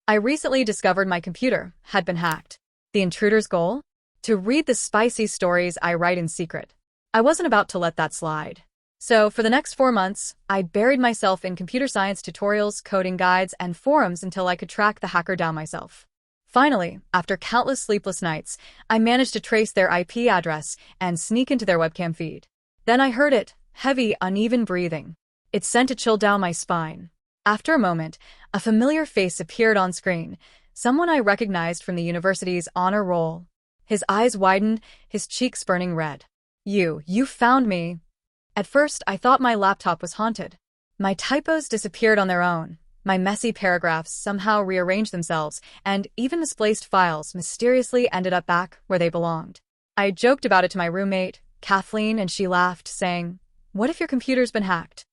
I recently discovered my computer had been hacked. The intruder's goal? To read the spicy stories I write in secret. I wasn't about to let that slide. So, for the next 4 months, I buried myself in computer science tutorials, coding guides, and forums until I could track the hacker down myself. Finally, after countless sleepless nights, I managed to trace their IP address and sneak into their webcam feed. Then I heard it, heavy, uneven breathing. It sent a chill down my spine. After a moment, a familiar face appeared on screen, someone I recognized from the university's honor roll. His eyes widened, his cheeks burning red. You found me. At first, I thought my laptop was haunted. My typos disappeared on their own. My messy paragraphs somehow rearranged themselves, and even misplaced files mysteriously ended up back where they belonged. I joked about it to my roommate, Kathleen, and she laughed, saying, "What if your computer's been hacked?"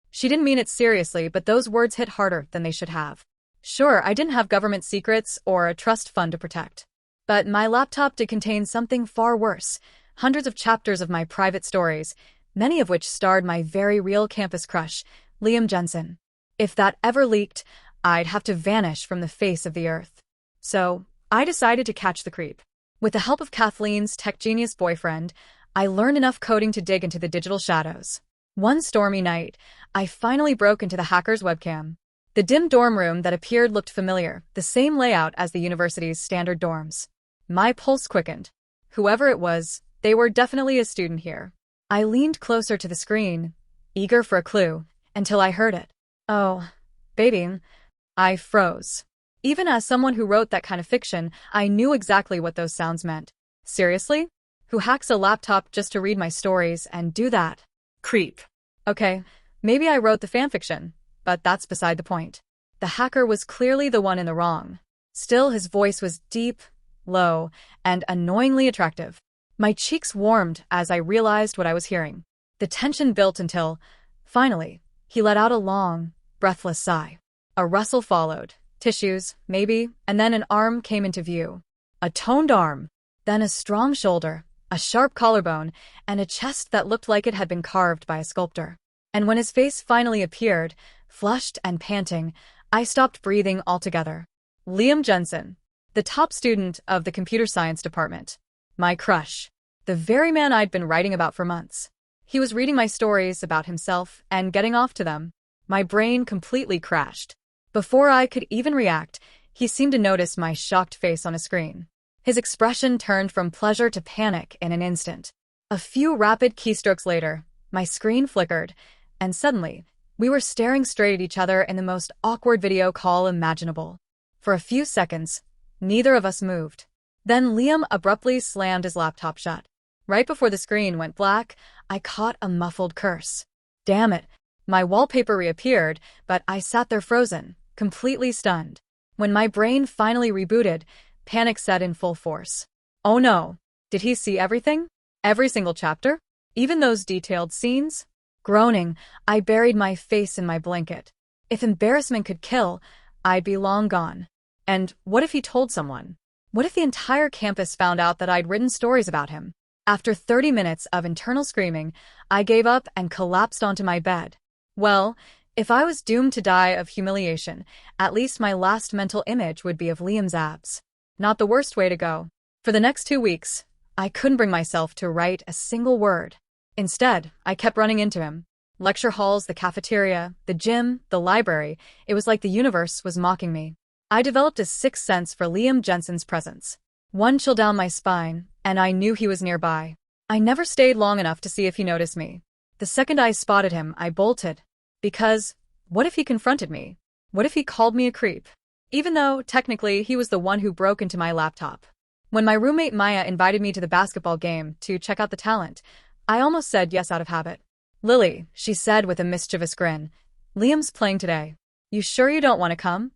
She didn't mean it seriously, but those words hit harder than they should have. Sure, I didn't have government secrets or a trust fund to protect. But my laptop did contain something far worse, hundreds of chapters of my private stories, many of which starred my very real campus crush, Liam Jensen. If that ever leaked, I'd have to vanish from the face of the earth. So, I decided to catch the creep. With the help of Kathleen's TechGenius boyfriend, I learned enough coding to dig into the digital shadows. One stormy night, I finally broke into the hacker's webcam. The dim dorm room that appeared looked familiar, the same layout as the university's standard dorms. My pulse quickened. Whoever it was, they were definitely a student here. I leaned closer to the screen, eager for a clue, until I heard it. "Oh, baby." I froze. Even as someone who wrote that kind of fiction, I knew exactly what those sounds meant. Seriously? Who hacks a laptop just to read my stories and do that? Creep. Okay, maybe I wrote the fanfiction, but that's beside the point. The hacker was clearly the one in the wrong. Still, his voice was deep, low, and annoyingly attractive. My cheeks warmed as I realized what I was hearing. The tension built until, finally, he let out a long, breathless sigh. A rustle followed, tissues, maybe, and then an arm came into view. A toned arm, then a strong shoulder, a sharp collarbone, and a chest that looked like it had been carved by a sculptor. And when his face finally appeared, flushed and panting, I stopped breathing altogether. Liam Jensen, the top student of the computer science department. My crush. The very man I'd been writing about for months. He was reading my stories about himself and getting off to them. My brain completely crashed. Before I could even react, he seemed to notice my shocked face on a screen. His expression turned from pleasure to panic in an instant. A few rapid keystrokes later, my screen flickered, and suddenly, we were staring straight at each other in the most awkward video call imaginable. For a few seconds, neither of us moved. Then Liam abruptly slammed his laptop shut. Right before the screen went black, I caught a muffled curse. Damn it. My wallpaper reappeared, but I sat there frozen, completely stunned. When my brain finally rebooted, panic set in full force. Oh no. Did he see everything? Every single chapter? Even those detailed scenes? Groaning, I buried my face in my blanket. If embarrassment could kill, I'd be long gone. And what if he told someone? What if the entire campus found out that I'd written stories about him? After 30 minutes of internal screaming, I gave up and collapsed onto my bed. Well, if I was doomed to die of humiliation, at least my last mental image would be of Liam's abs. Not the worst way to go. For the next 2 weeks, I couldn't bring myself to write a single word. Instead, I kept running into him. Lecture halls, the cafeteria, the gym, the library. It was like the universe was mocking me. I developed a sixth sense for Liam Jensen's presence. One chill down my spine, and I knew he was nearby. I never stayed long enough to see if he noticed me. The second I spotted him, I bolted. Because, what if he confronted me? What if he called me a creep? Even though, technically, he was the one who broke into my laptop. When my roommate Maya invited me to the basketball game to check out the talent, I almost said yes out of habit. "Lily," she said with a mischievous grin, "Liam's playing today. You sure you don't want to come?"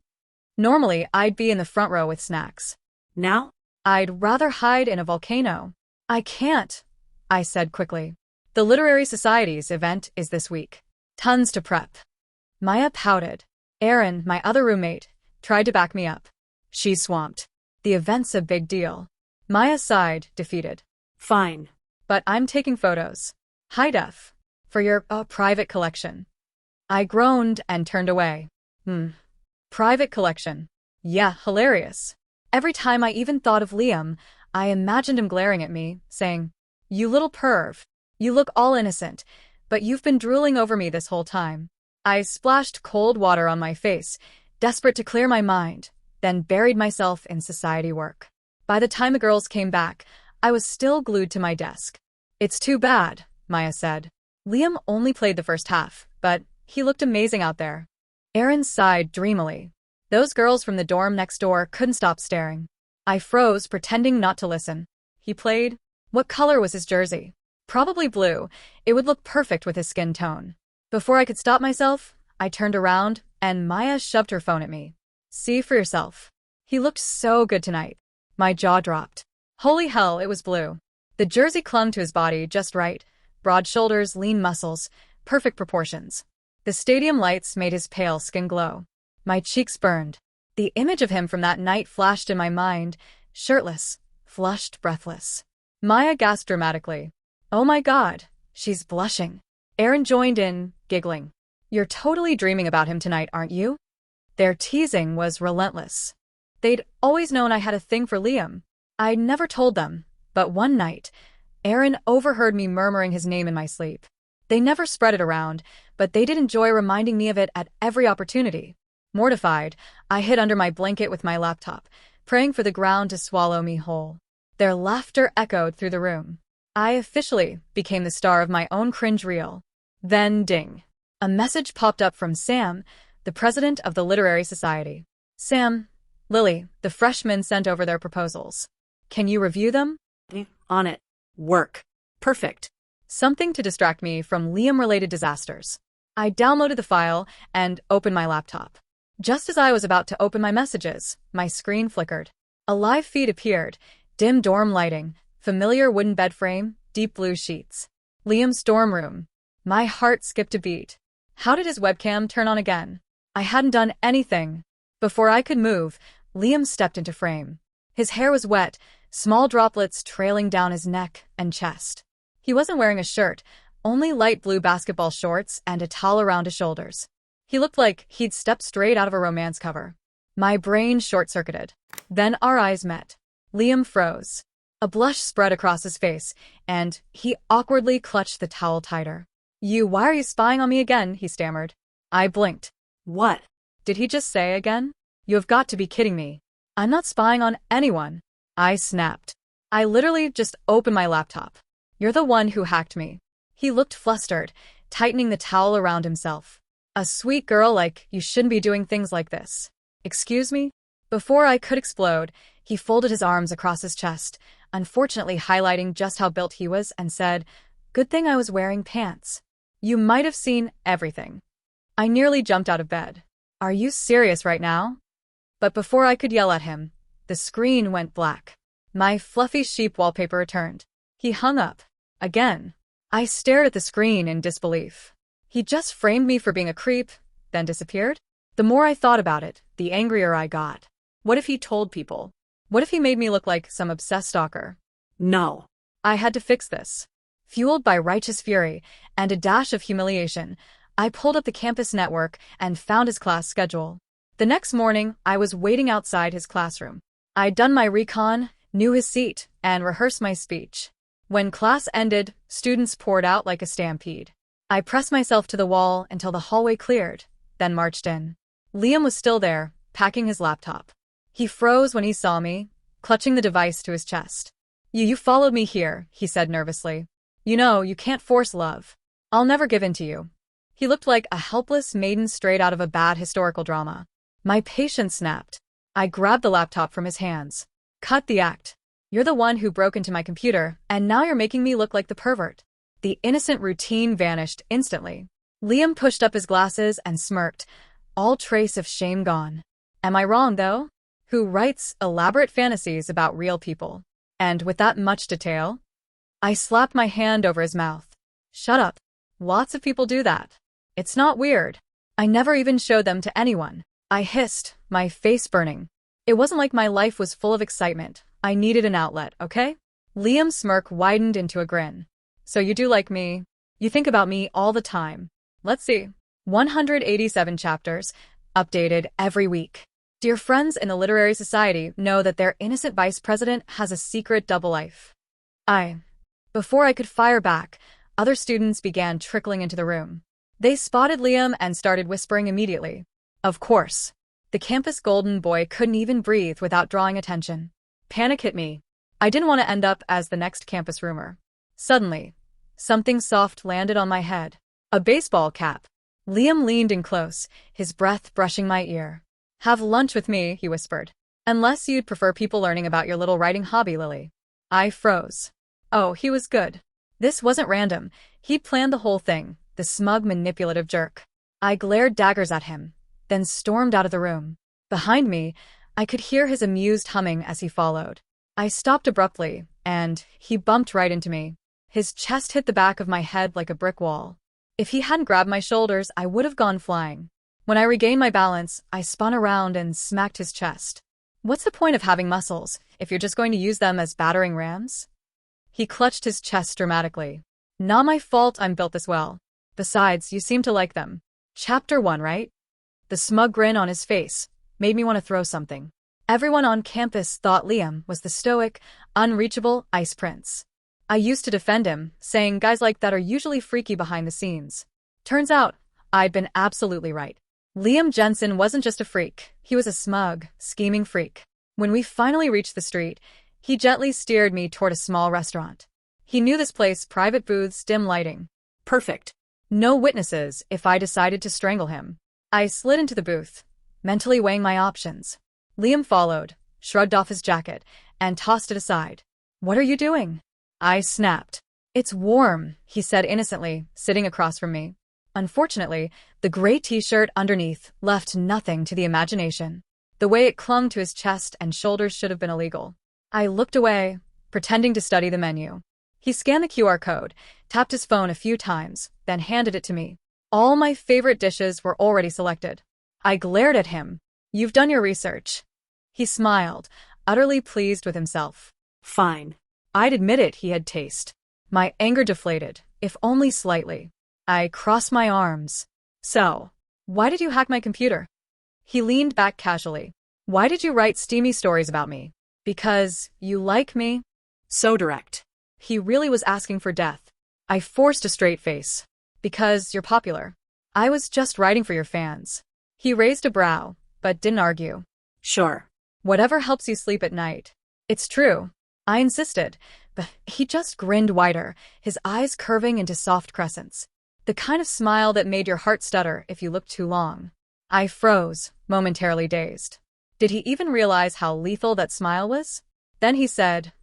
Normally, I'd be in the front row with snacks. Now? I'd rather hide in a volcano. "I can't," I said quickly. "The Literary Society's event is this week. Tons to prep." Maya pouted. Erin, my other roommate, tried to back me up. She's swamped. The event's a big deal. Maya sighed, defeated. "Fine. But I'm taking photos. High def. For your, private collection." I groaned and turned away. Private collection. Yeah, hilarious. Every time I even thought of Liam, I imagined him glaring at me, saying, "You little perv. You look all innocent, but you've been drooling over me this whole time." I splashed cold water on my face, desperate to clear my mind, then buried myself in society work. By the time the girls came back, I was still glued to my desk. "It's too bad," Maya said. "Liam only played the first half, but he looked amazing out there." Aaron sighed dreamily. Those girls from the dorm next door couldn't stop staring. I froze, pretending not to listen. "He played? What color was his jersey?" "Probably blue. It would look perfect with his skin tone." Before I could stop myself, I turned around, and Maya shoved her phone at me. "See for yourself. He looked so good tonight." My jaw dropped. Holy hell, it was blue. The jersey clung to his body just right. Broad shoulders, lean muscles, perfect proportions. The stadium lights made his pale skin glow. My cheeks burned. The image of him from that night flashed in my mind, shirtless, flushed, breathless. Maya gasped dramatically. "Oh my God, she's blushing." Aaron joined in, giggling. "You're totally dreaming about him tonight, aren't you?" Their teasing was relentless. They'd always known I had a thing for Liam. I'd never told them, but one night, Aaron overheard me murmuring his name in my sleep. They never spread it around, but they did enjoy reminding me of it at every opportunity. Mortified, I hid under my blanket with my laptop, praying for the ground to swallow me whole. Their laughter echoed through the room. I officially became the star of my own cringe reel. Then ding. A message popped up from Sam, the president of the Literary Society. "Sam, Lily, the freshmen sent over their proposals. Can you review them?" On it. Work. Perfect. Something to distract me from Liam-related disasters. I downloaded the file and opened my laptop. Just as I was about to open my messages, my screen flickered. A live feed appeared, dim dorm lighting, familiar wooden bed frame, deep blue sheets. Liam's dorm room. My heart skipped a beat. How did his webcam turn on again? I hadn't done anything. Before I could move, Liam stepped into frame. His hair was wet, small droplets trailing down his neck and chest. He wasn't wearing a shirt, only light blue basketball shorts and a towel around his shoulders. He looked like he'd stepped straight out of a romance cover. My brain short-circuited. Then our eyes met. Liam froze. A blush spread across his face, and he awkwardly clutched the towel tighter. Why are you spying on me again?" he stammered. I blinked. What? Did he just say again? You have got to be kidding me. I'm not spying on anyone. I snapped. I literally just opened my laptop. You're the one who hacked me. He looked flustered, tightening the towel around himself. A sweet girl like you shouldn't be doing things like this. Excuse me? Before I could explode, he folded his arms across his chest, unfortunately highlighting just how built he was, and said, "Good thing I was wearing pants. You might have seen everything." I nearly jumped out of bed. Are you serious right now? But before I could yell at him, the screen went black. My fluffy sheep wallpaper returned. He hung up. Again. I stared at the screen in disbelief. He just framed me for being a creep, then disappeared? The more I thought about it, the angrier I got. What if he told people? What if he made me look like some obsessed stalker? No. I had to fix this. Fueled by righteous fury and a dash of humiliation, I pulled up the campus network and found his class schedule. The next morning, I was waiting outside his classroom. I'd done my recon, knew his seat, and rehearsed my speech. When class ended, students poured out like a stampede. I pressed myself to the wall until the hallway cleared, then marched in. Liam was still there, packing his laptop. He froze when he saw me, clutching the device to his chest. You followed me here," he said nervously. "You know, you can't force love. I'll never give in to you." He looked like a helpless maiden straight out of a bad historical drama. My patience snapped. I grabbed the laptop from his hands. "Cut the act. You're the one who broke into my computer, and now you're making me look like the pervert." The innocent routine vanished instantly. Liam pushed up his glasses and smirked, all trace of shame gone. Am I wrong, though? Who writes elaborate fantasies about real people? And with that much detail? I slapped my hand over his mouth. Shut up. Lots of people do that. It's not weird. I never even showed them to anyone. I hissed, my face burning. It wasn't like my life was full of excitement. I needed an outlet, okay? Liam's smirk widened into a grin. So you do like me. You think about me all the time. Let's see. 187 chapters, updated every week. Dear friends in the literary society know that their innocent vice president has a secret double life. Before I could fire back, other students began trickling into the room. They spotted Liam and started whispering immediately. Of course. The campus golden boy couldn't even breathe without drawing attention. Panic hit me. I didn't want to end up as the next campus rumor. Suddenly, something soft landed on my head. A baseball cap. Liam leaned in close, his breath brushing my ear. Have lunch with me, he whispered. Unless you'd prefer people learning about your little writing hobby, Lily. I froze. Oh, he was good. This wasn't random. He'd planned the whole thing, the smug, manipulative jerk. I glared daggers at him, then stormed out of the room. Behind me, I could hear his amused humming as he followed. I stopped abruptly, and he bumped right into me. His chest hit the back of my head like a brick wall. If he hadn't grabbed my shoulders, I would have gone flying. When I regained my balance, I spun around and smacked his chest. What's the point of having muscles if you're just going to use them as battering rams? He clutched his chest dramatically. Not my fault I'm built this well. Besides, you seem to like them. Chapter 1, right? The smug grin on his face made me want to throw something. Everyone on campus thought Liam was the stoic, unreachable ice prince. I used to defend him, saying guys like that are usually freaky behind the scenes. Turns out, I'd been absolutely right. Liam Jensen wasn't just a freak, he was a smug, scheming freak. When we finally reached the street, he gently steered me toward a small restaurant. He knew this place, private booths, dim lighting. Perfect. No witnesses if I decided to strangle him. I slid into the booth, mentally weighing my options. Liam followed, shrugged off his jacket, and tossed it aside. What are you doing? I snapped. It's warm, he said innocently, sitting across from me. Unfortunately, the gray t-shirt underneath left nothing to the imagination. The way it clung to his chest and shoulders should have been illegal. I looked away, pretending to study the menu. He scanned the QR code, tapped his phone a few times, then handed it to me. All my favorite dishes were already selected. I glared at him. You've done your research. He smiled, utterly pleased with himself. Fine. I'd admitted he had taste. My anger deflated, if only slightly. I crossed my arms. So, why did you hack my computer? He leaned back casually. Why did you write steamy stories about me? Because you like me? So direct. He really was asking for death. I forced a straight face. Because you're popular. I was just writing for your fans. He raised a brow, but didn't argue. Sure. Whatever helps you sleep at night. It's true. I insisted, but he just grinned wider, his eyes curving into soft crescents. The kind of smile that made your heart stutter if you looked too long. I froze, momentarily dazed. Did he even realize how lethal that smile was? Then he said,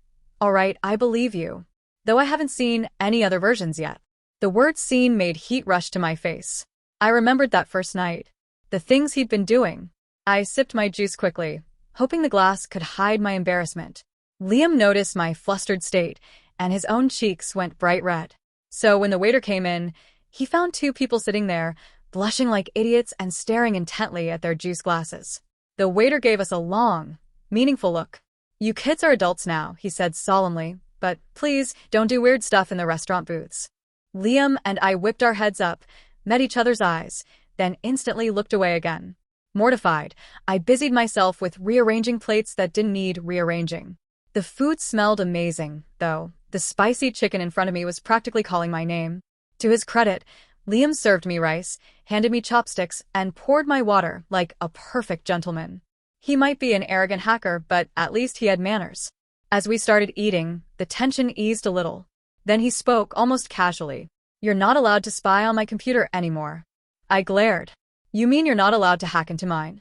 All right, I believe you. Though I haven't seen any other versions yet. The word "seen" made heat rush to my face. I remembered that first night. The things he'd been doing. I sipped my juice quickly, hoping the glass could hide my embarrassment. Liam noticed my flustered state, and his own cheeks went bright red. So when the waiter came in, he found two people sitting there, blushing like idiots and staring intently at their juice glasses. The waiter gave us a long, meaningful look. You kids are adults now, he said solemnly, but please don't do weird stuff in the restaurant booths. Liam and I whipped our heads up, met each other's eyes, then instantly looked away again. Mortified, I busied myself with rearranging plates that didn't need rearranging. The food smelled amazing, though. The spicy chicken in front of me was practically calling my name. To his credit, Liam served me rice, handed me chopsticks, and poured my water like a perfect gentleman. He might be an arrogant hacker, but at least he had manners. As we started eating, the tension eased a little. Then he spoke almost casually. You're not allowed to spy on my computer anymore. I glared. You mean you're not allowed to hack into mine?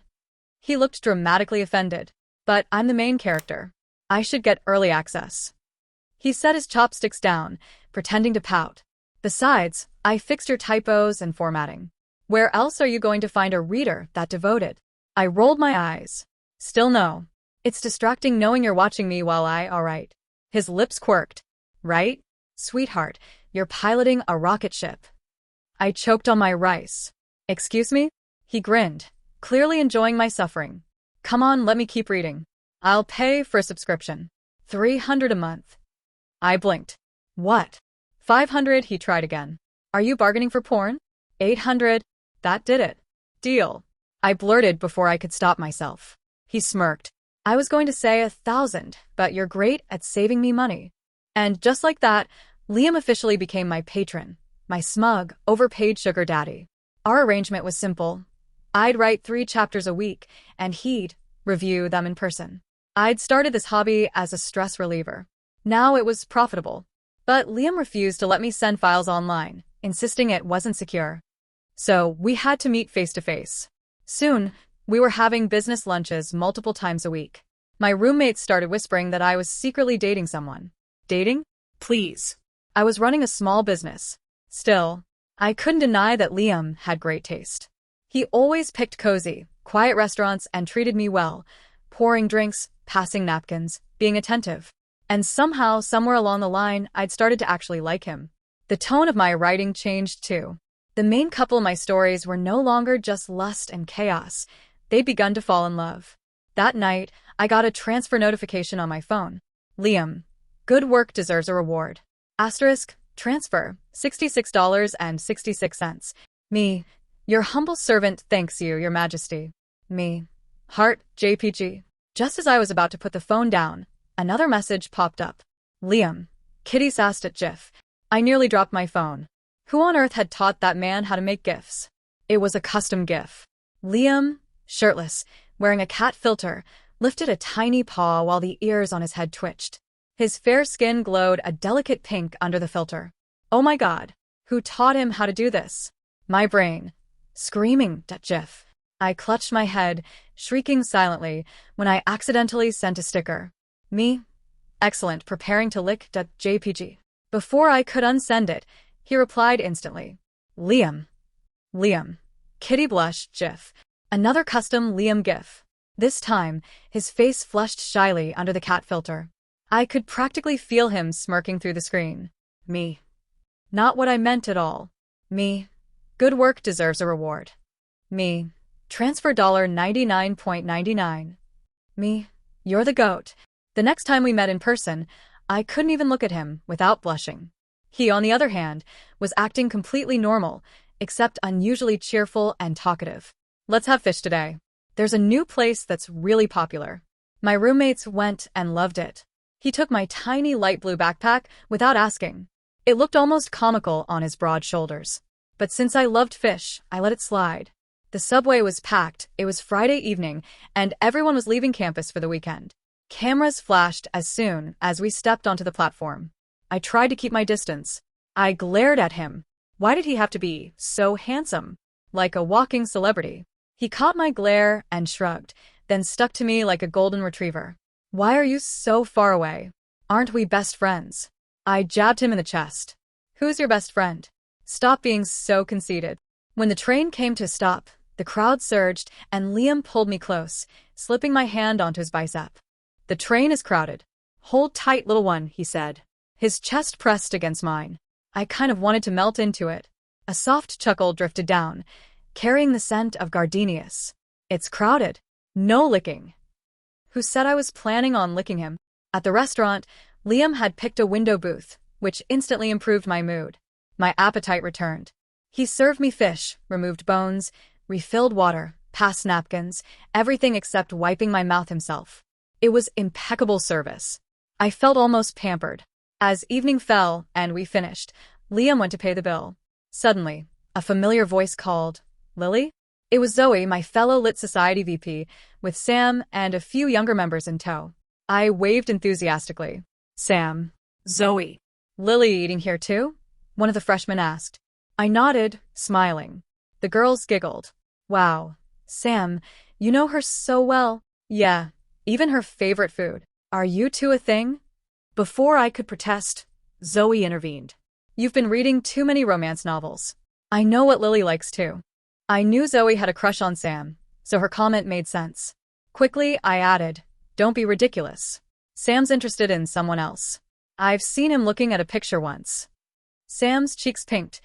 He looked dramatically offended. But I'm the main character. I should get early access. He set his chopsticks down, pretending to pout. Besides, I fixed your typos and formatting. Where else are you going to find a reader that devoted? I rolled my eyes. Still no. It's distracting knowing you're watching me while alright. His lips quirked. Right? Sweetheart, you're piloting a rocket ship. I choked on my rice. Excuse me? He grinned, clearly enjoying my suffering. Come on, let me keep reading. I'll pay for a subscription. $300 a month. I blinked. What? $500, he tried again. Are you bargaining for porn? $800. That did it. Deal. I blurted before I could stop myself. He smirked. I was going to say 1,000, but you're great at saving me money. And just like that, Liam officially became my patron, my smug, overpaid sugar daddy. Our arrangement was simple. I'd write 3 chapters a week, and he'd review them in person. I'd started this hobby as a stress reliever. Now it was profitable. But Liam refused to let me send files online, insisting it wasn't secure. So we had to meet face to face. Soon, we were having business lunches multiple times a week. My roommates started whispering that I was secretly dating someone. Dating? Please. I was running a small business. Still, I couldn't deny that Liam had great taste. He always picked cozy, quiet restaurants and treated me well, pouring drinks, passing napkins, being attentive. And somehow, somewhere along the line, I'd started to actually like him. The tone of my writing changed too. The main couple in my stories were no longer just lust and chaos. They'd begun to fall in love. That night, I got a transfer notification on my phone. Liam, good work deserves a reward. Asterisk, transfer, $66.66. Me, your humble servant thanks you, your majesty. Me, heart, JPG. Just as I was about to put the phone down, another message popped up. Liam, kitty sassed at GIF. I nearly dropped my phone. Who on earth had taught that man how to make GIFs? It was a custom GIF. Liam, shirtless, wearing a cat filter, lifted a tiny paw while the ears on his head twitched. His fair skin glowed a delicate pink under the filter. Oh my God, who taught him how to do this? My brain, screaming at GIF. I clutched my head, shrieking silently, when I accidentally sent a sticker. Me? Excellent, preparing to lick .jpg. Before I could unsend it, he replied instantly. Liam. Liam. Kitty blush, GIF. Another custom Liam GIF. This time, his face flushed shyly under the cat filter. I could practically feel him smirking through the screen. Me. Not what I meant at all. Me. Good work deserves a reward. Me. Transfer $99.99. Me. You're the goat. The next time we met in person, I couldn't even look at him without blushing. He, on the other hand, was acting completely normal, except unusually cheerful and talkative. Let's have fish today. There's a new place that's really popular. My roommates went and loved it. He took my tiny light blue backpack without asking. It looked almost comical on his broad shoulders. But since I loved fish, I let it slide. The subway was packed, it was Friday evening, and everyone was leaving campus for the weekend. Cameras flashed as soon as we stepped onto the platform. I tried to keep my distance. I glared at him. Why did he have to be so handsome? Like a walking celebrity. He caught my glare and shrugged, then stuck to me like a golden retriever. Why are you so far away? Aren't we best friends? I jabbed him in the chest. Who's your best friend? Stop being so conceited. When the train came to a stop, the crowd surged and Liam pulled me close, slipping my hand onto his bicep. The train is crowded. Hold tight, little one, he said. His chest pressed against mine. I kind of wanted to melt into it. A soft chuckle drifted down, carrying the scent of gardenias. It's crowded. No licking. Who said I was planning on licking him? At the restaurant, Liam had picked a window booth, which instantly improved my mood. My appetite returned. He served me fish, removed bones, refilled water, passed napkins, everything except wiping my mouth himself. It was impeccable service. I felt almost pampered. As evening fell and we finished, Liam went to pay the bill. Suddenly, a familiar voice called, Lily? It was Zoe, my fellow Lit Society VP, with Sam and a few younger members in tow. I waved enthusiastically. Sam. Zoe. Lily eating here too? One of the freshmen asked. I nodded, smiling. The girls giggled. Wow, Sam, you know her so well. Yeah, even her favorite food. Are you two a thing? Before I could protest, Zoe intervened. You've been reading too many romance novels. I know what Lily likes too. I knew Zoe had a crush on Sam, so her comment made sense. Quickly, I added, don't be ridiculous. Sam's interested in someone else. I've seen him looking at a picture once. Sam's cheeks pinked,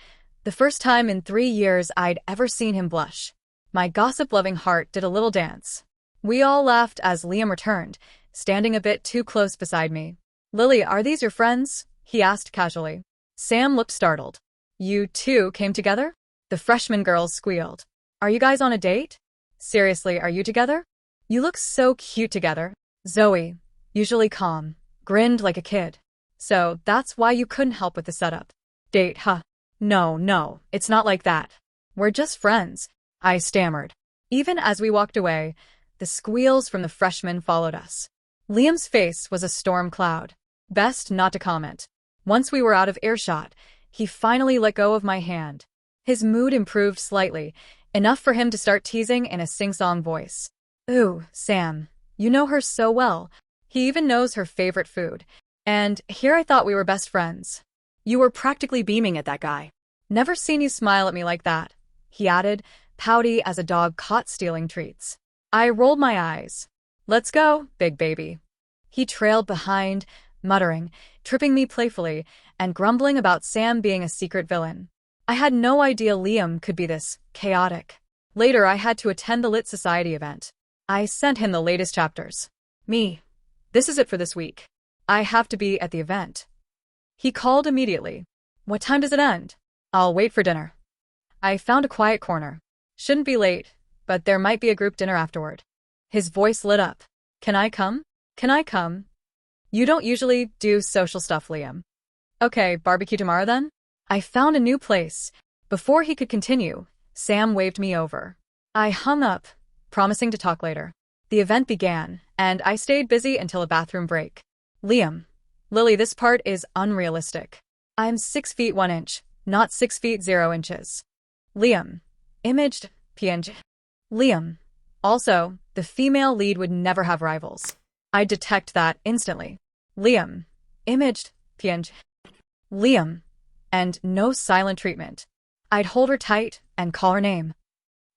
the first time in 3 years I'd ever seen him blush. My gossip-loving heart did a little dance. We all laughed as Liam returned, standing a bit too close beside me. Lily, are these your friends? He asked casually. Sam looked startled. You two came together? The freshman girls squealed. Are you guys on a date? Seriously, are you together? You look so cute together. Zoe, usually calm, grinned like a kid. So that's why you couldn't help with the setup. Date, huh? No, it's not like that. We're just friends, I stammered. Even as we walked away, the squeals from the freshmen followed us. Liam's face was a storm cloud. Best not to comment. Once we were out of earshot, he finally let go of my hand. His mood improved slightly, enough for him to start teasing in a sing-song voice. Ooh, Sam, you know her so well. He even knows her favorite food. And here I thought we were best friends. You were practically beaming at that guy. Never seen you smile at me like that, he added, pouty as a dog caught stealing treats. I rolled my eyes. Let's go, big baby. He trailed behind, muttering, tripping me playfully, and grumbling about Sam being a secret villain. I had no idea Liam could be this chaotic. Later, I had to attend the Lit Society event. I sent him the latest chapters. Me. This is it for this week. I have to be at the event. He called immediately. What time does it end? I'll wait for dinner. I found a quiet corner. Shouldn't be late, but there might be a group dinner afterward. His voice lit up. Can I come? Can I come? You don't usually do social stuff, Liam. Okay, barbecue tomorrow then? I found a new place. Before he could continue, Sam waved me over. I hung up, promising to talk later. The event began, and I stayed busy until a bathroom break. Liam. Lily, this part is unrealistic. I'm 6 feet 1 inch, not 6 feet 0 inches. Liam. Imaged, PNG. Liam. Also, the female lead would never have rivals. I'd detect that instantly. Liam. Imaged, PNG. Liam. And no silent treatment. I'd hold her tight and call her name.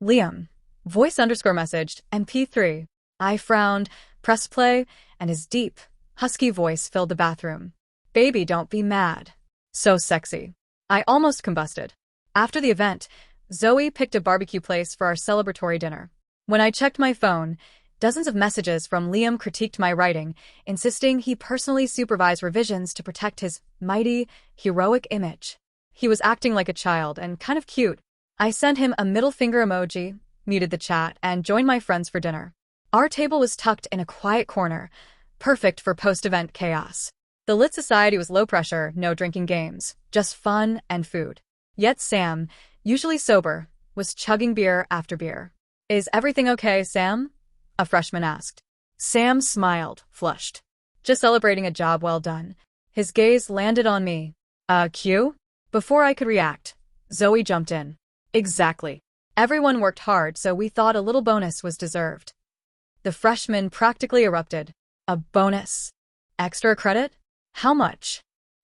Liam. Voice_messaged, MP3. I frowned, pressed play, and his deep, husky voice filled the bathroom. Baby, don't be mad. So sexy. I almost combusted. After the event, Zoe picked a barbecue place for our celebratory dinner. When I checked my phone, dozens of messages from Liam critiqued my writing, insisting he personally supervise revisions to protect his mighty, heroic image. He was acting like a child and kind of cute. I sent him a middle finger emoji, muted the chat, and joined my friends for dinner. Our table was tucked in a quiet corner, perfect for post-event chaos. The Lit Society was low pressure, no drinking games, just fun and food. Yet Sam, usually sober, was chugging beer after beer. Is everything okay, Sam? A freshman asked. Sam smiled, flushed. Just celebrating a job well done. His gaze landed on me. Q? Before I could react, Zoe jumped in. Exactly. Everyone worked hard, so we thought a little bonus was deserved. The freshman practically erupted. A bonus? Extra credit? How much?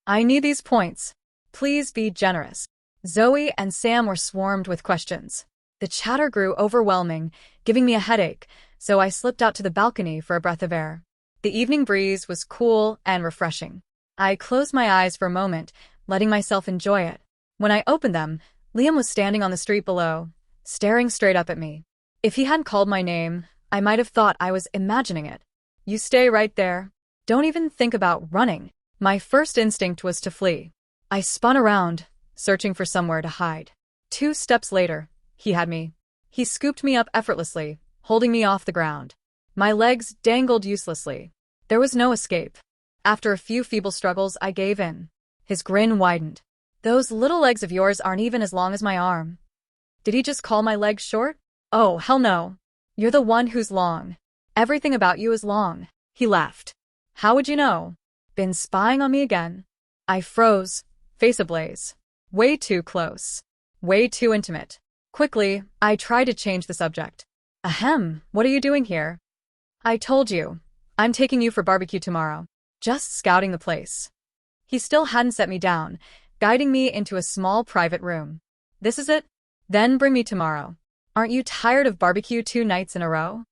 I need these points. Please be generous. Zoe and Sam were swarmed with questions. The chatter grew overwhelming, giving me a headache, so I slipped out to the balcony for a breath of air. The evening breeze was cool and refreshing. I closed my eyes for a moment, letting myself enjoy it. When I opened them, Liam was standing on the street below, staring straight up at me. If he hadn't called my name, I might have thought I was imagining it. You stay right there. Don't even think about running. My first instinct was to flee. I spun around, searching for somewhere to hide. 2 steps later, he had me. He scooped me up effortlessly, holding me off the ground. My legs dangled uselessly. There was no escape. After a few feeble struggles, I gave in. His grin widened. Those little legs of yours aren't even as long as my arm. Did he just call my legs short? Oh, hell no. You're the one who's long. Everything about you is long. He laughed. How would you know? Been spying on me again? I froze, face ablaze. Way too close. Way too intimate. Quickly, I tried to change the subject. Ahem, what are you doing here? I told you. I'm taking you for barbecue tomorrow. Just scouting the place. He still hadn't set me down, guiding me into a small private room. This is it? Then bring me tomorrow. Aren't you tired of barbecue 2 nights in a row?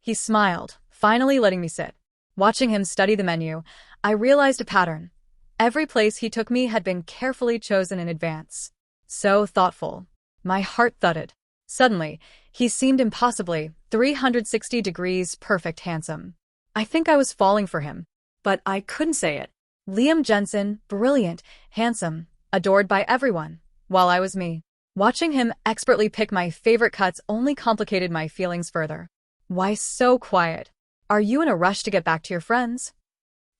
He smiled, finally letting me sit. Watching him study the menu, I realized a pattern. Every place he took me had been carefully chosen in advance. So thoughtful. My heart thudded. Suddenly, he seemed impossibly 360 degrees perfect handsome. I think I was falling for him, but I couldn't say it. Liam Jensen, brilliant, handsome, adored by everyone, while I was me. Watching him expertly pick my favorite cuts only complicated my feelings further. Why so quiet? Are you in a rush to get back to your friends?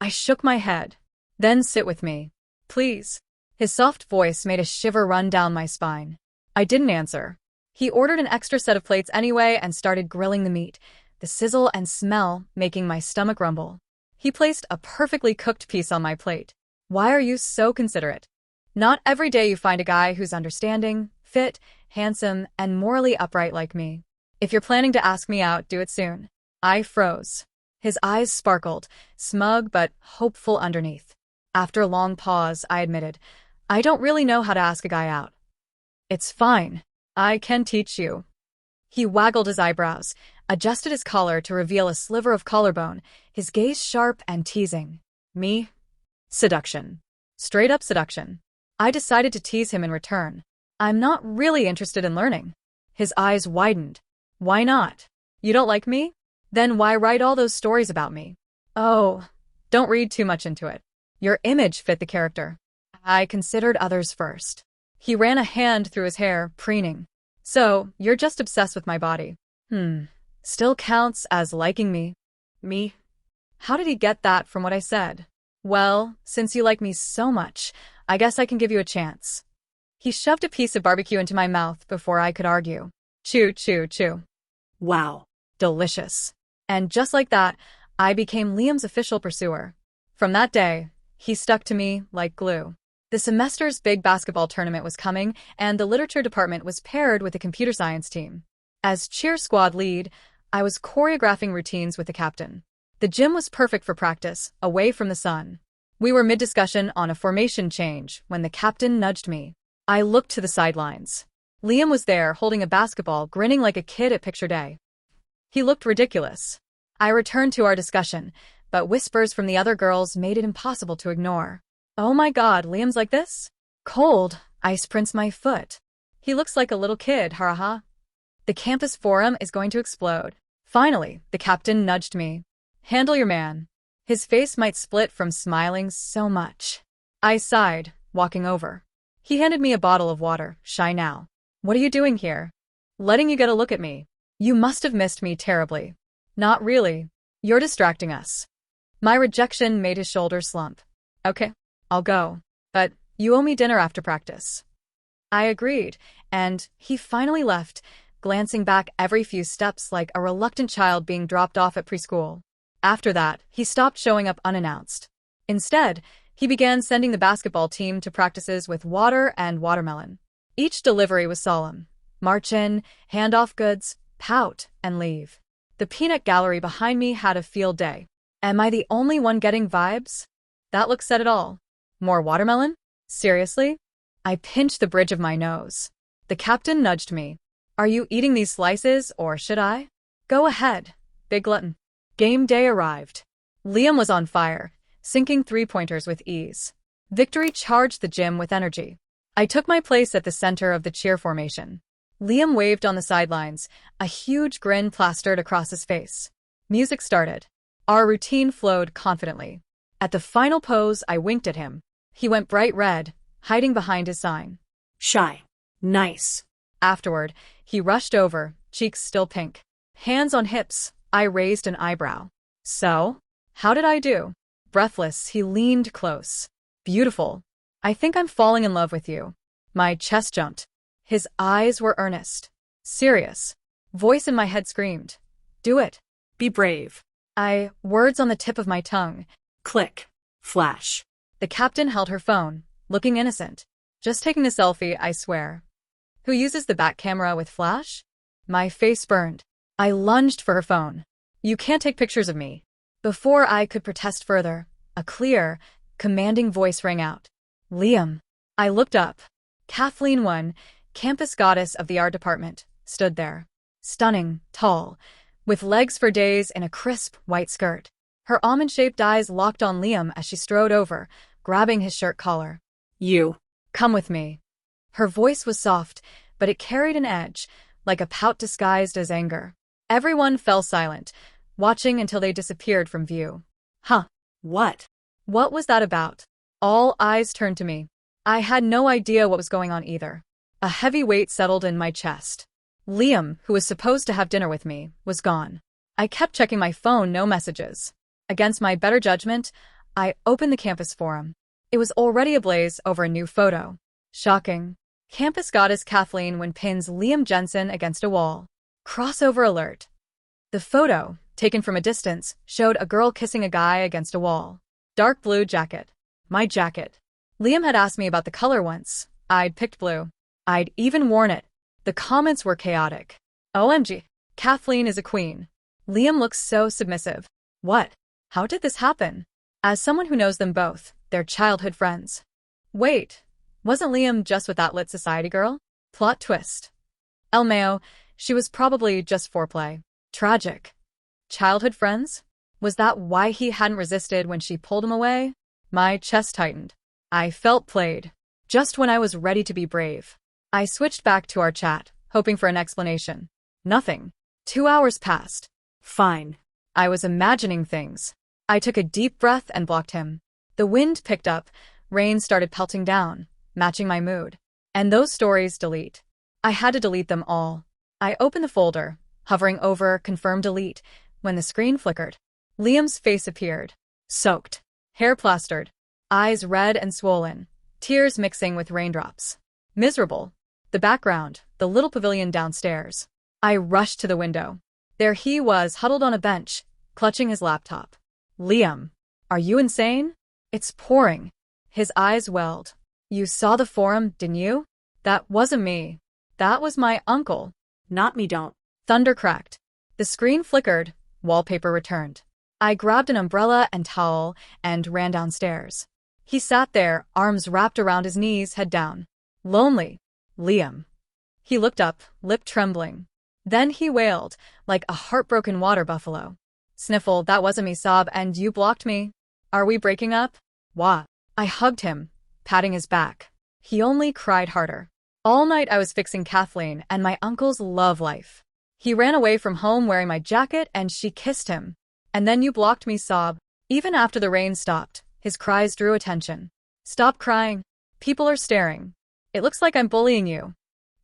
I shook my head. Then sit with me. Please. His soft voice made a shiver run down my spine. I didn't answer. He ordered an extra set of plates anyway and started grilling the meat, the sizzle and smell making my stomach rumble. He placed a perfectly cooked piece on my plate. Why are you so considerate? Not every day you find a guy who's understanding, fit, handsome, and morally upright like me. If you're planning to ask me out, do it soon. I froze. His eyes sparkled, smug but hopeful underneath. After a long pause, I admitted, I don't really know how to ask a guy out. It's fine. I can teach you. He waggled his eyebrows, adjusted his collar to reveal a sliver of collarbone, his gaze sharp and teasing. Me? Seduction. Straight up seduction. I decided to tease him in return. I'm not really interested in learning. His eyes widened. Why not? You don't like me? Then why write all those stories about me? Oh, don't read too much into it. Your image fit the character. I considered others first. He ran a hand through his hair, preening. So, you're just obsessed with my body. Still counts as liking me. Me? How did he get that from what I said? Well, since you like me so much, I guess I can give you a chance. He shoved a piece of barbecue into my mouth before I could argue. Chew, chew, chew. Wow. Delicious. And just like that, I became Liam's official pursuer. From that day, he stuck to me like glue. The semester's big basketball tournament was coming, and the literature department was paired with the computer science team. As cheer squad lead, I was choreographing routines with the captain. The gym was perfect for practice, away from the sun. We were mid-discussion on a formation change when the captain nudged me. I looked to the sidelines. Liam was there, holding a basketball, grinning like a kid at picture day. He looked ridiculous. I returned to our discussion, but whispers from the other girls made it impossible to ignore. Oh my God, Liam's like this? Cold, ice prints my foot. He looks like a little kid, ha ha. The campus forum is going to explode. Finally, the captain nudged me. Handle your man. His face might split from smiling so much. I sighed, walking over. He handed me a bottle of water. Shy now. What are you doing here? Letting you get a look at me. You must have missed me terribly. Not really. You're distracting us. My rejection made his shoulders slump. Okay, I'll go. But you owe me dinner after practice. I agreed, and he finally left, glancing back every few steps like a reluctant child being dropped off at preschool. After that, he stopped showing up unannounced. Instead, he began sending the basketball team to practices with water and watermelon. Each delivery was solemn. March in, hand off goods, pout, and leave. The peanut gallery behind me had a field day. Am I the only one getting vibes? That look said it all. More watermelon? Seriously? I pinched the bridge of my nose. The captain nudged me. Are you eating these slices, or should I? Go ahead, big glutton. Game day arrived. Liam was on fire, sinking three-pointers with ease. Victory charged the gym with energy. I took my place at the center of the cheer formation. Liam waved on the sidelines, a huge grin plastered across his face. Music started. Our routine flowed confidently. At the final pose, I winked at him. He went bright red, hiding behind his sign. Shy. Nice. Afterward, he rushed over, cheeks still pink. Hands on hips, I raised an eyebrow. So? How did I do? Breathless, he leaned close. Beautiful. I think I'm falling in love with you. My chest jumped. His eyes were earnest. Serious. Voice in my head screamed. Do it. Be brave. Words on the tip of my tongue. Click. Flash. The captain held her phone, looking innocent. Just taking a selfie, I swear. Who uses the back camera with flash? My face burned. I lunged for her phone. You can't take pictures of me. Before I could protest further, a clear, commanding voice rang out. Liam. I looked up. Kathleen One, campus goddess of the art department, stood there. Stunning, tall, with legs for days in a crisp, white skirt. Her almond-shaped eyes locked on Liam as she strode over, grabbing his shirt collar. You. Come with me. Her voice was soft, but it carried an edge, like a pout disguised as anger. Everyone fell silent, watching until they disappeared from view. Huh. What? What was that about? All eyes turned to me. I had no idea what was going on either. A heavy weight settled in my chest. Liam, who was supposed to have dinner with me, was gone. I kept checking my phone, no messages. Against my better judgment, I opened the campus forum. It was already ablaze over a new photo. Shocking. Campus goddess Kathleen pins Liam Jensen against a wall. Crossover alert. The photo, taken from a distance, showed a girl kissing a guy against a wall. Dark blue jacket. My jacket. Liam had asked me about the color once. I'd picked blue. I'd even worn it. The comments were chaotic. OMG. Kathleen is a queen. Liam looks so submissive. What? How did this happen? As someone who knows them both, they're childhood friends. Wait, wasn't Liam just with that lit society girl? Plot twist. El Mayo, she was probably just foreplay. Tragic. Childhood friends? Was that why he hadn't resisted when she pulled him away? My chest tightened. I felt played. Just when I was ready to be brave. I switched back to our chat, hoping for an explanation. Nothing. 2 hours passed. Fine. I was imagining things. I took a deep breath and blocked him. The wind picked up, rain started pelting down, matching my mood. And those stories delete. I had to delete them all. I opened the folder, hovering over confirm delete, when the screen flickered. Liam's face appeared. Soaked. Hair plastered. Eyes red and swollen. Tears mixing with raindrops. Miserable. The background, the little pavilion downstairs. I rushed to the window. There he was, huddled on a bench, clutching his laptop. Liam, are you insane? It's pouring. His eyes welled. You saw the forum, didn't you? That wasn't me. That was my uncle. Not me, don't. Thunder cracked. The screen flickered. Wallpaper returned. I grabbed an umbrella and towel and ran downstairs. He sat there, arms wrapped around his knees, head down. Lonely. Liam. He looked up, lip trembling. Then he wailed, like a heartbroken water buffalo. Sniffle, that wasn't me, sob, and you blocked me? Are we breaking up? Wah. I hugged him, patting his back. He only cried harder. All night I was fixing Kathleen and my uncle's love life. He ran away from home wearing my jacket and she kissed him. And then you blocked me, sob. Even after the rain stopped, his cries drew attention. Stop crying. People are staring. It looks like I'm bullying you.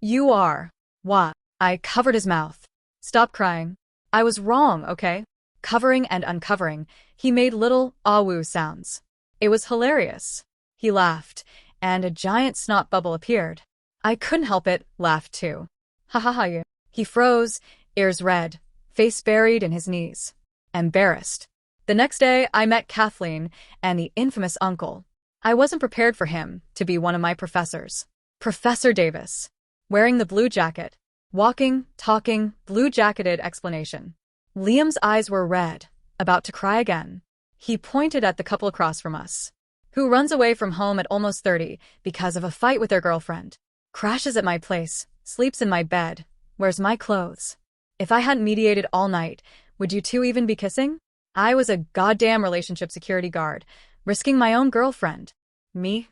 You are. Wah. I covered his mouth. Stop crying. I was wrong, okay? Covering and uncovering, he made little ah-woo sounds. It was hilarious. He laughed, and a giant snot bubble appeared. I couldn't help it, laughed too. Ha ha ha you. He froze, ears red, face buried in his knees. Embarrassed. The next day, I met Kathleen and the infamous uncle. I wasn't prepared for him to be one of my professors. Professor Davis. Wearing the blue jacket. Walking, talking, blue-jacketed explanation. Liam's eyes were red, about to cry again. He pointed at the couple across from us, who runs away from home at almost 30 because of a fight with their girlfriend, crashes at my place, sleeps in my bed, wears my clothes. If I hadn't mediated all night, would you two even be kissing? I was a goddamn relationship security guard, risking my own girlfriend. Me?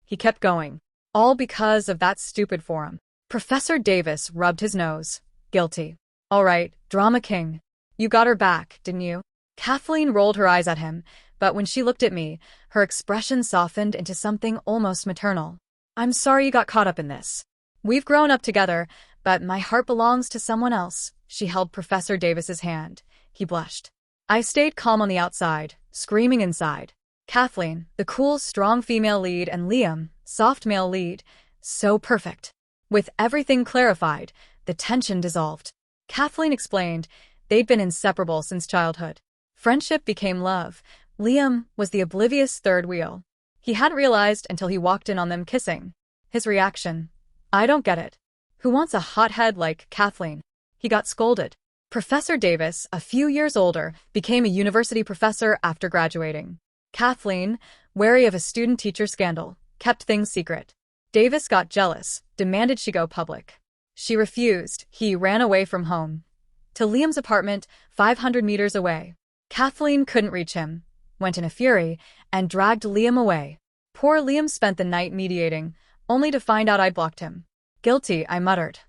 He kept going. All because of that stupid forum. Professor Davis rubbed his nose. Guilty. All right, drama king. You got her back, didn't you? Kathleen rolled her eyes at him, but when she looked at me, her expression softened into something almost maternal. I'm sorry you got caught up in this. We've grown up together, but my heart belongs to someone else. She held Professor Davis's hand. He blushed. I stayed calm on the outside, screaming inside. Kathleen, the cool, strong female lead, and Liam, soft male lead. So perfect. With everything clarified, the tension dissolved. Kathleen explained they'd been inseparable since childhood. Friendship became love. Liam was the oblivious third wheel. He hadn't realized until he walked in on them kissing. His reaction: I don't get it. Who wants a hothead like Kathleen? He got scolded. Professor Davis, a few years older, became a university professor after graduating. Kathleen, wary of a student-teacher scandal, kept things secret. Davis got jealous, demanded she go public. She refused. He ran away from home. To Liam's apartment, 500 meters away. Kathleen couldn't reach him, went in a fury, and dragged Liam away. Poor Liam spent the night mediating, only to find out I blocked him. Guilty, I muttered.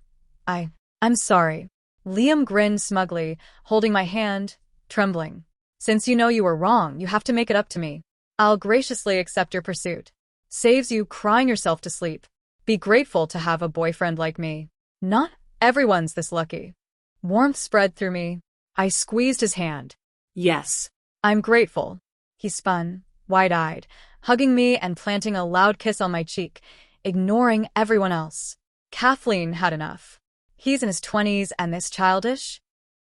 I'm sorry. Liam grinned smugly, holding my hand, trembling. Since you know you were wrong, you have to make it up to me. I'll graciously accept your pursuit. Saves you crying yourself to sleep. Be grateful to have a boyfriend like me. Not everyone's this lucky. Warmth spread through me. I squeezed his hand. Yes. I'm grateful. He spun, wide-eyed, hugging me and planting a loud kiss on my cheek, ignoring everyone else. Kathleen had enough. He's in his 20s and this childish?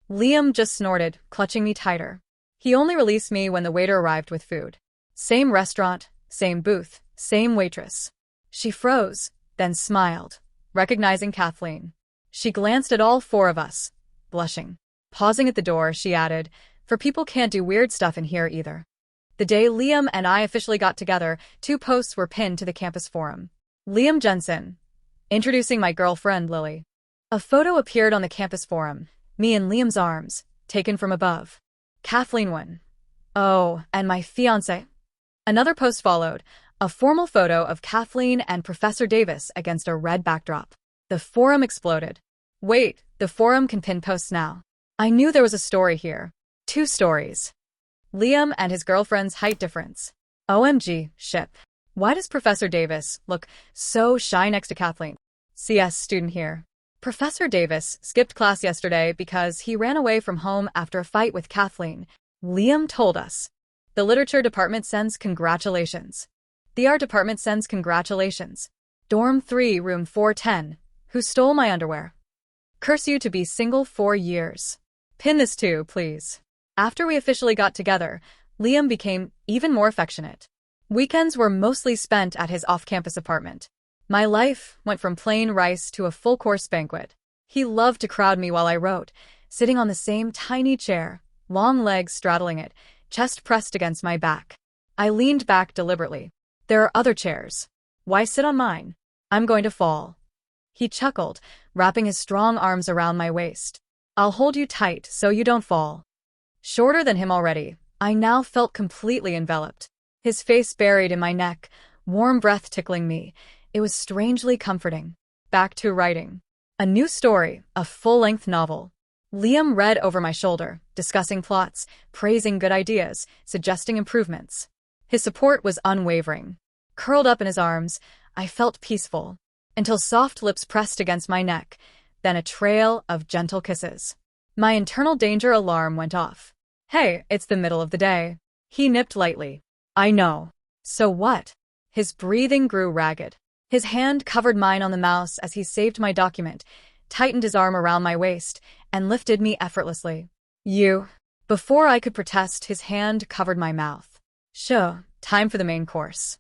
Liam just snorted, clutching me tighter. He only released me when the waiter arrived with food. Same restaurant, same booth, same waitress. She froze, then smiled, recognizing Kathleen. She glanced at all four of us, blushing. Pausing at the door, she added, "For people can't do weird stuff in here either." The day Liam and I officially got together, 2 posts were pinned to the campus forum. Liam Jensen. Introducing my girlfriend, Lily. A photo appeared on the campus forum, me in Liam's arms, taken from above. Kathleen won. Oh, and my fiancé. Another post followed, a formal photo of Kathleen and Professor Davis against a red backdrop. The forum exploded. Wait, the forum can pin posts now. I knew there was a story here. 2 stories. Liam and his girlfriend's height difference. OMG, ship. Why does Professor Davis look so shy next to Kathleen? CS student here. Professor Davis skipped class yesterday because he ran away from home after a fight with Kathleen. Liam told us. The literature department sends congratulations. The art department sends congratulations. Dorm 3, room 410. Who stole my underwear? Curse you to be single 4 years. Pin this too, please. After we officially got together, Liam became even more affectionate. Weekends were mostly spent at his off-campus apartment. My life went from plain rice to a full-course banquet. He loved to crowd me while I wrote, sitting on the same tiny chair, long legs straddling it, chest pressed against my back. I leaned back deliberately. There are other chairs. Why sit on mine? I'm going to fall. He chuckled, wrapping his strong arms around my waist. I'll hold you tight so you don't fall. Shorter than him already, I now felt completely enveloped. His face buried in my neck, warm breath tickling me. It was strangely comforting. Back to writing. A new story, a full-length novel. Liam read over my shoulder, discussing plots, praising good ideas, suggesting improvements. His support was unwavering. Curled up in his arms, I felt peaceful, until soft lips pressed against my neck, then a trail of gentle kisses. My internal danger alarm went off. Hey, it's the middle of the day. He nipped lightly. I know. So what? His breathing grew ragged. His hand covered mine on the mouse as he saved my document, tightened his arm around my waist, and lifted me effortlessly. You. Before I could protest, his hand covered my mouth. Sure, time for the main course.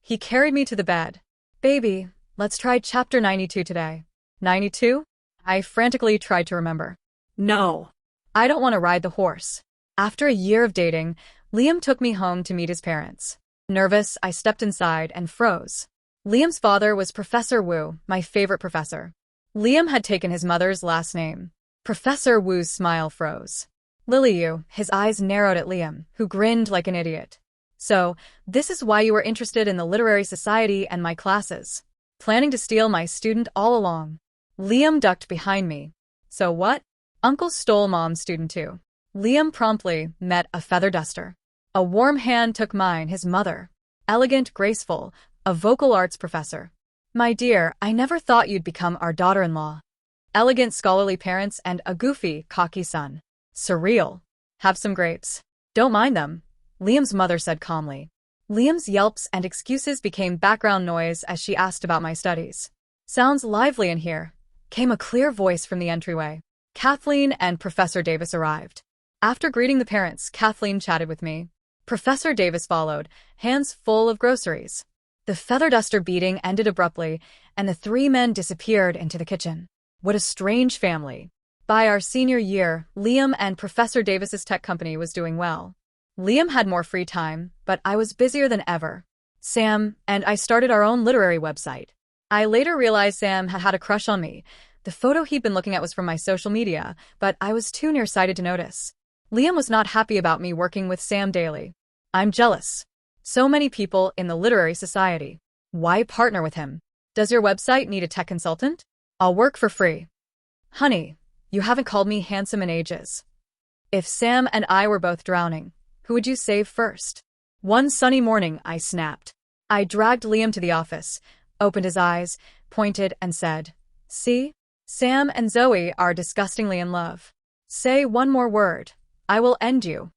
He carried me to the bed. Baby, let's try chapter 92 today. 92? I frantically tried to remember. No. I don't want to ride the horse. After a year of dating, Liam took me home to meet his parents. Nervous, I stepped inside and froze. Liam's father was Professor Wu, my favorite professor. Liam had taken his mother's last name. Professor Wu's smile froze. Lily Yu, his eyes narrowed at Liam, who grinned like an idiot. So, this is why you were interested in the literary society and my classes. Planning to steal my student all along. Liam ducked behind me. So what? Uncle stole mom's student too. Liam promptly met a feather duster. A warm hand took mine, his mother. Elegant, graceful, a vocal arts professor. My dear, I never thought you'd become our daughter-in-law. Elegant, scholarly parents and a goofy, cocky son. Surreal. Have some grapes. Don't mind them, Liam's mother said calmly. Liam's yelps and excuses became background noise as she asked about my studies. Sounds lively in here, came a clear voice from the entryway. Kathleen and Professor Davis arrived. After greeting the parents, Kathleen chatted with me. Professor Davis followed, hands full of groceries. The feather duster beating ended abruptly, and the 3 men disappeared into the kitchen. What a strange family. By our senior year, Liam and Professor Davis's tech company was doing well. Liam had more free time, but I was busier than ever. Sam and I started our own literary website. I later realized Sam had had a crush on me. The photo he'd been looking at was from my social media, but I was too nearsighted to notice. Liam was not happy about me working with Sam daily. I'm jealous. So many people in the literary society. Why partner with him? Does your website need a tech consultant? I'll work for free. Honey, you haven't called me handsome in ages. If Sam and I were both drowning, who would you save first? One sunny morning, I snapped. I dragged Liam to the office, opened his eyes, pointed, and said, See? Sam and Zoe are disgustingly in love. Say one more word. I will end you.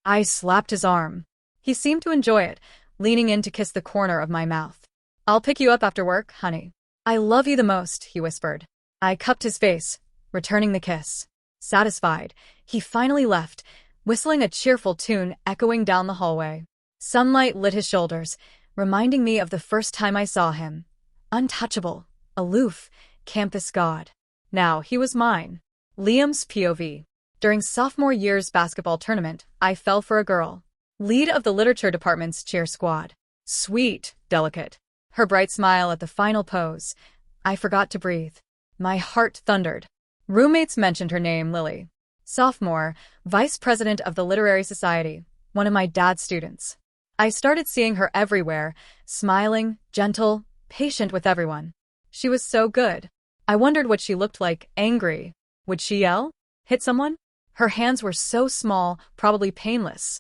I slapped his arm. He seemed to enjoy it, leaning in to kiss the corner of my mouth. I'll pick you up after work, honey. I love you the most, he whispered. I cupped his face, returning the kiss. Satisfied, he finally left, whistling a cheerful tune echoing down the hallway. Sunlight lit his shoulders, reminding me of the first time I saw him. Untouchable, aloof, campus god. Now he was mine. Liam's POV. During sophomore year's basketball tournament, I fell for a girl. Lead of the literature department's cheer squad. Sweet, delicate. Her bright smile at the final pose. I forgot to breathe. My heart thundered. Roommates mentioned her name, Lily. Sophomore, vice president of the Literary Society, one of my dad's students. I started seeing her everywhere, smiling, gentle, patient with everyone. She was so good. I wondered what she looked like, angry. Would she yell? Hit someone? Her hands were so small, probably painless.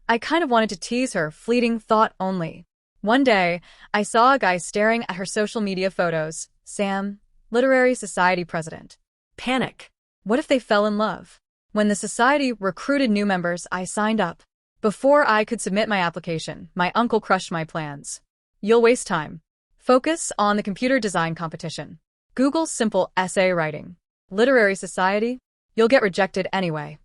I kind of wanted to tease her, fleeting thought only. One day, I saw a guy staring at her social media photos. Sam, Literary Society president. Panic. What if they fell in love? When the society recruited new members, I signed up. Before I could submit my application, my uncle crushed my plans. You'll waste time. Focus on the computer design competition. Google simple essay writing. Literary Society? You'll get rejected anyway.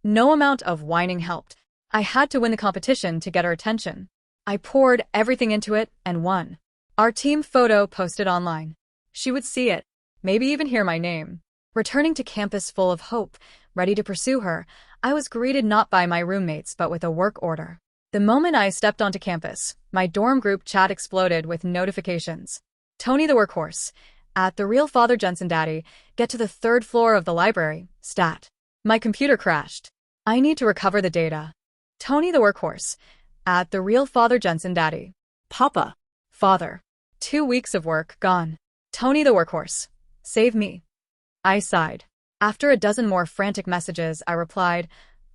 No amount of whining helped. I had to win the competition to get her attention. I poured everything into it and won. Our team photo posted online. She would see it, maybe even hear my name. Returning to campus full of hope, ready to pursue her, I was greeted not by my roommates but with a work order. The moment I stepped onto campus, my dorm group chat exploded with notifications. Tony the workhorse. At the real Father Jensen Daddy, get to the 3rd floor of the library, stat. My computer crashed. I need to recover the data. Tony the workhorse. At the real Father Jensen Daddy. Papa. Father. 2 weeks of work gone. Tony the workhorse. Save me. I sighed. After a dozen more frantic messages, I replied,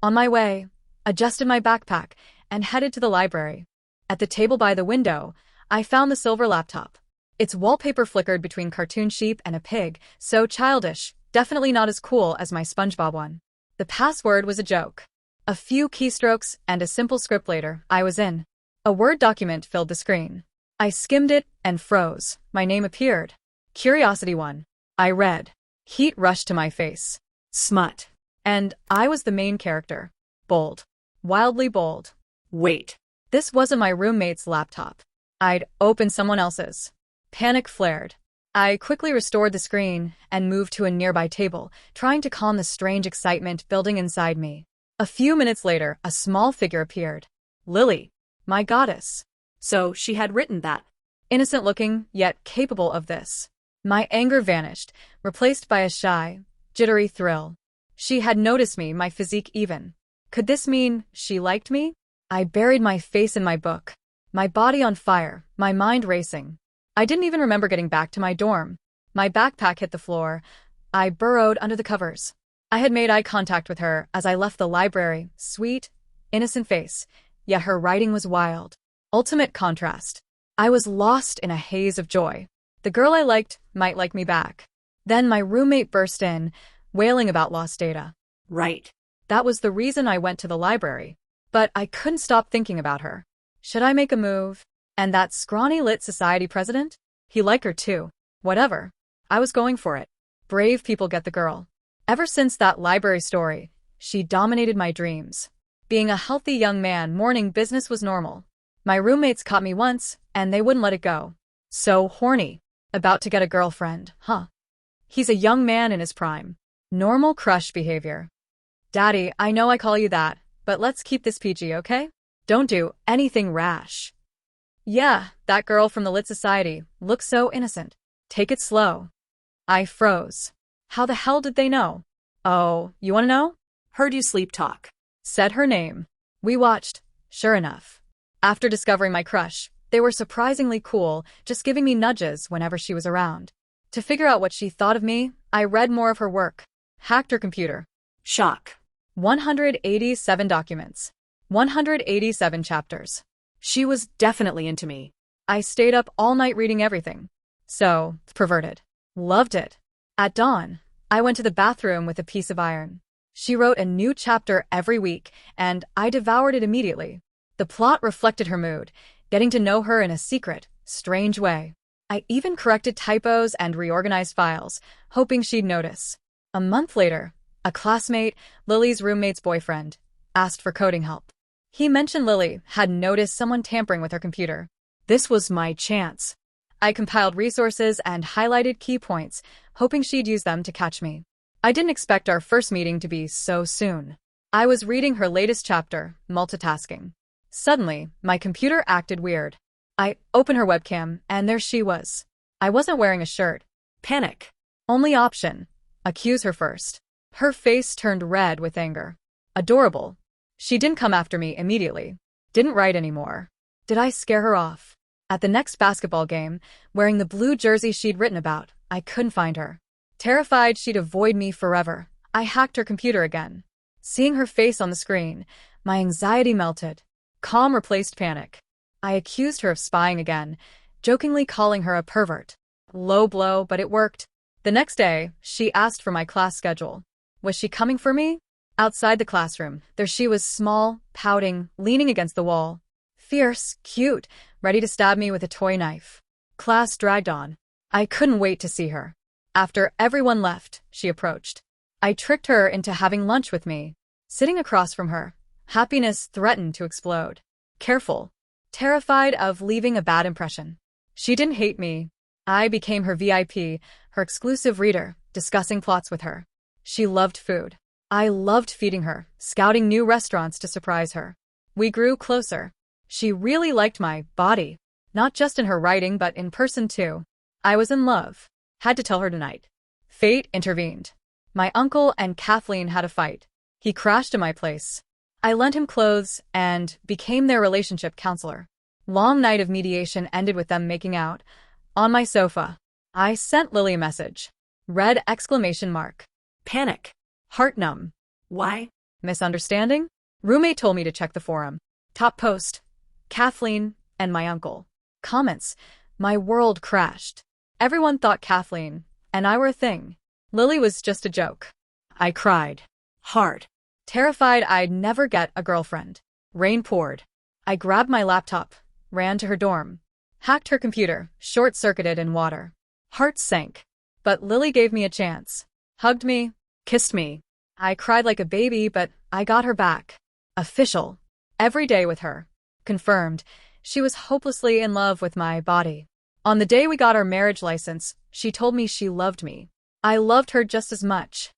on my way, adjusted my backpack, and headed to the library. At the table by the window, I found the silver laptop. Its wallpaper flickered between cartoon sheep and a pig, so childish, definitely not as cool as my SpongeBob one. The password was a joke. A few keystrokes and a simple script later, I was in. A Word document filled the screen. I skimmed it and froze. My name appeared. Curiosity 1. I read. Heat rushed to my face. Smut. And I was the main character. Bold. Wildly bold. Wait. This wasn't my roommate's laptop. I'd opened someone else's. Panic flared. I quickly restored the screen and moved to a nearby table, trying to calm the strange excitement building inside me. A few minutes later, a small figure appeared. Lily. My goddess. So she had written that. Innocent looking, yet capable of this. My anger vanished, replaced by a shy, jittery thrill. She had noticed me, my physique even. Could this mean she liked me? I buried my face in my book. My body on fire, my mind racing. I didn't even remember getting back to my dorm. My backpack hit the floor. I burrowed under the covers. I had made eye contact with her as I left the library, sweet, innocent face, yet her writing was wild. Ultimate contrast. I was lost in a haze of joy. The girl I liked might like me back. Then my roommate burst in, wailing about lost data. Right. That was the reason I went to the library. But I couldn't stop thinking about her. Should I make a move? And that scrawny lit society president? He liked her too. Whatever. I was going for it. Brave people get the girl. Ever since that library story, she dominated my dreams. Being a healthy young man, morning business was normal. My roommates caught me once, and they wouldn't let it go. So horny. About to get a girlfriend, huh? He's a young man in his prime. Normal crush behavior. Daddy, I know I call you that, but let's keep this PG, okay? Don't do anything rash. Yeah, that girl from the Lit Society looks so innocent. Take it slow. I froze. How the hell did they know? Oh, you wanna know? Heard you sleep talk. Said her name. We watched, sure enough. After discovering my crush, they were surprisingly cool, just giving me nudges whenever she was around. To figure out what she thought of me, I read more of her work. Hacked her computer. Shock. 187 documents. 187 chapters. She was definitely into me. I stayed up all night reading everything. So, perverted. Loved it. At dawn, I went to the bathroom with a piece of iron. She wrote a new chapter every week, and I devoured it immediately. The plot reflected her mood, getting to know her in a secret, strange way. I even corrected typos and reorganized files, hoping she'd notice. A month later, a classmate, Lily's roommate's boyfriend, asked for coding help. He mentioned Lily had noticed someone tampering with her computer. This was my chance. I compiled resources and highlighted key points, hoping she'd use them to catch me. I didn't expect our first meeting to be so soon. I was reading her latest chapter, multitasking. Suddenly, my computer acted weird. I opened her webcam, and there she was. I wasn't wearing a shirt. Panic. Only option. Accuse her first. Her face turned red with anger. Adorable. She didn't come after me immediately. Didn't write anymore. Did I scare her off? At the next basketball game, wearing the blue jersey she'd written about, I couldn't find her. Terrified she'd avoid me forever, I hacked her computer again. Seeing her face on the screen, my anxiety melted. Calm replaced panic. I accused her of spying again, jokingly calling her a pervert. Low blow, but it worked. The next day, she asked for my class schedule. Was she coming for me? Outside the classroom, there she was, small, pouting, leaning against the wall. Fierce, cute, ready to stab me with a toy knife. Class dragged on. I couldn't wait to see her. After everyone left, she approached. I tricked her into having lunch with me. Sitting across from her, happiness threatened to explode. Careful. Terrified of leaving a bad impression. She didn't hate me. I became her VIP, her exclusive reader, discussing plots with her. She loved food. I loved feeding her, scouting new restaurants to surprise her. We grew closer. She really liked my body, not just in her writing but in person too. I was in love. Had to tell her tonight. Fate intervened. My uncle and Kathleen had a fight. He crashed in my place. I lent him clothes and became their relationship counselor. Long night of mediation ended with them making out. On my sofa, I sent Lily a message. Red exclamation mark. Panic. Heart numb. Why? Misunderstanding? Roommate told me to check the forum. Top post. Kathleen and my uncle. Comments. My world crashed. Everyone thought Kathleen and I were a thing. Lily was just a joke. I cried. Hard. Terrified I'd never get a girlfriend. Rain poured. I grabbed my laptop, ran to her dorm. Hacked her computer, short-circuited in water. Heart sank. But Lily gave me a chance. Hugged me, kissed me. I cried like a baby, but I got her back. Official. Every day with her. Confirmed. She was hopelessly in love with my body. On the day we got our marriage license, she told me she loved me. I loved her just as much.